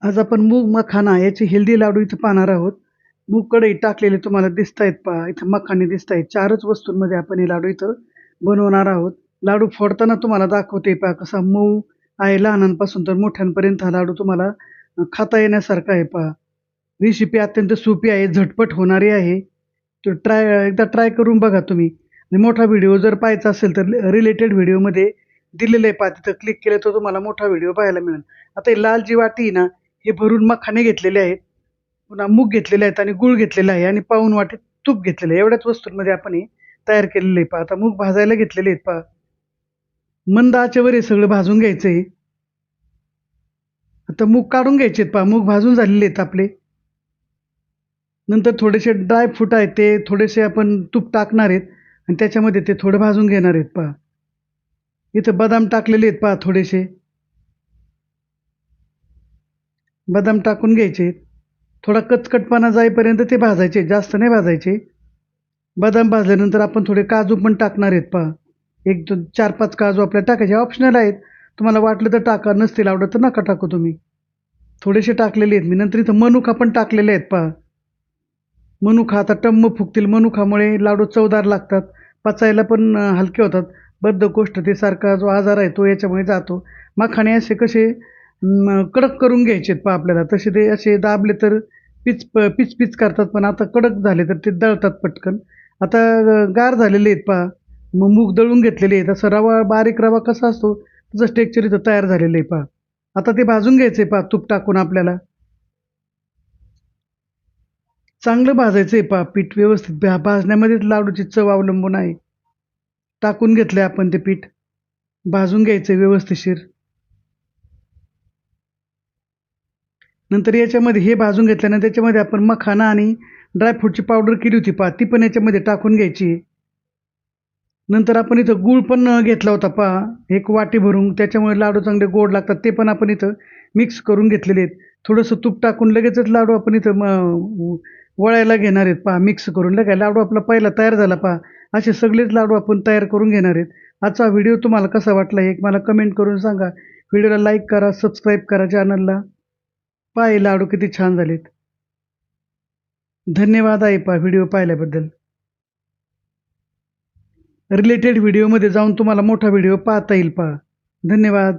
आज आपण मूग मखाना याचे हेल्दी लाडू इथं पाहणार आहोत. मूग कढईत टाकलेले तुम्हाला दिसतायत पहा. इथं मखाने दिसतायत. 4च वस्तूंमध्ये आपण हे लाडू इथं बनवणार आहोत. लाडू फोडताना तुम्हाला दाखवते पहा कसा मऊ आहे लहानांपासून तर मोठ्यांपर्यंत हा लाडू तुम्हाला खाता येण्यासारखा आहे पहा. रेसिपी अत्यंत सोपी आहे, झटपट होणारी आहे. तर एकदा ट्राय करून बघा तुम्ही. आणि मोठा व्हिडिओ जर पाहायचा असेल तर रिलेटेड व्हिडिओमध्ये दिलेलं आहे पहा. तिथं क्लिक केलं तर तुम्हाला मोठा व्हिडिओ पाहायला मिळेल. आता ही लाल जी वाटी आहे ना, हे भरून मखाने घेतलेले आहेत, पुन्हा मूग घेतलेले आहेत आणि गूळ घेतलेला आहे आणि पाऊण वाटी तूप घेतलेलं आहे. एवढ्याच वस्तूंमध्ये आपण हे तयार केलेलं आहे पहा. आता मूग भाजायला घेतलेले आहेत पहा. मंद आचेवर हे सगळं भाजून घ्यायचं आहे. आता मूग काढून घ्यायचे आहेत पहा. मूग भाजून झालेले आहेत आपले. नंतर थोडेसे ड्राय फ्रूट आहेत ते थोडेसे आपण तूप टाकणार आहेत आणि त्याच्यामध्ये ते थोडं भाजून घेणार आहेत पहा. इथं बदाम टाकलेले आहेत पहा थोडेसे. बदाम टाकून घ्यायचे. थोडा कचकटपणा जाईपर्यंत ते भाजायचे, जास्त नाही भाजायचे. बदाम भाजल्यानंतर आपण थोडे काजू पण टाकणार आहेत पहा. 1-2 4-5 काजू आपल्याला टाकायचे, ऑप्शनल आहेत. तुम्हाला वाटलं तर टाका, नसतील आवडत तर नका टाकू तुम्ही. थोडेसे टाकलेले आहेत मी. नंतर इथं मनुका पण टाकलेले आहेत पहा. मनुका आता टम्म फुगतील. मनुकामुळे लाडू चवदार लागतात, पचायला पण हलके होतात. बद्धकोष्ठतेसारखा जो आजार आहे तो याच्यामुळे जातो. मखाणे असे कसे कडक करून घ्यायचे पहा आपल्याला. तसे ते असे दाबले तर पिच करतात, पण आता कडक झाले तर ते दळतात पटकन. आता गार झालेले आहेत पहा. मग मूग दळून घेतलेले आहेत. असं रवा, बारीक रवा कसा असतो तसंच टेक्स्चर इथं तयार झालेलं आहे पहा. आता ते भाजून घ्यायचंय पहा तूप टाकून आपल्याला. चांगलं भाजायचं आहे पहा पीठ व्यवस्थित. भाजण्यामध्येच लाडूची चव अवलंबून आहे. टाकून घेतलंय आपण ते पीठ. भाजून घ्यायचं व्यवस्थिशीर. नंतर याच्यामध्ये हे भाजून घेतल्यानंतर त्याच्यामध्ये आपण मखाना आणि ड्रायफ्रूटची पावडर केली होती पहा, ती पण याच्यामध्ये टाकून घ्यायची. नंतर आपण इथं गूळ पण घेतला होता पहा, 1 वाटी भरून. त्याच्यामुळे लाडू चांगले गोड लागतात. ते पण आपण इथं मिक्स करून घेतलेले आहेत. थोडंसं तूप टाकून लगेचच लाडू आपण इथं वळायला घेणार आहेत पहा, मिक्स करून. लाडू आपला पहिला तयार झाला पहा. असे सगळेच लाडू आपण तयार करून घेणार आहेत. आजचा व्हिडिओ तुम्हाला कसा वाटला हे मला कमेंट करून सांगा. व्हिडिओला लाईक करा, सबस्क्राईब करा चॅनलला. पहा हे लाडू किती छान झालेत. धन्यवाद आहे पहा व्हिडिओ पाहिल्याबद्दल. रिलेटेड व्हिडिओमध्ये जाऊन तुम्हाला मोठा व्हिडिओ पाहता येईल पहा. धन्यवाद.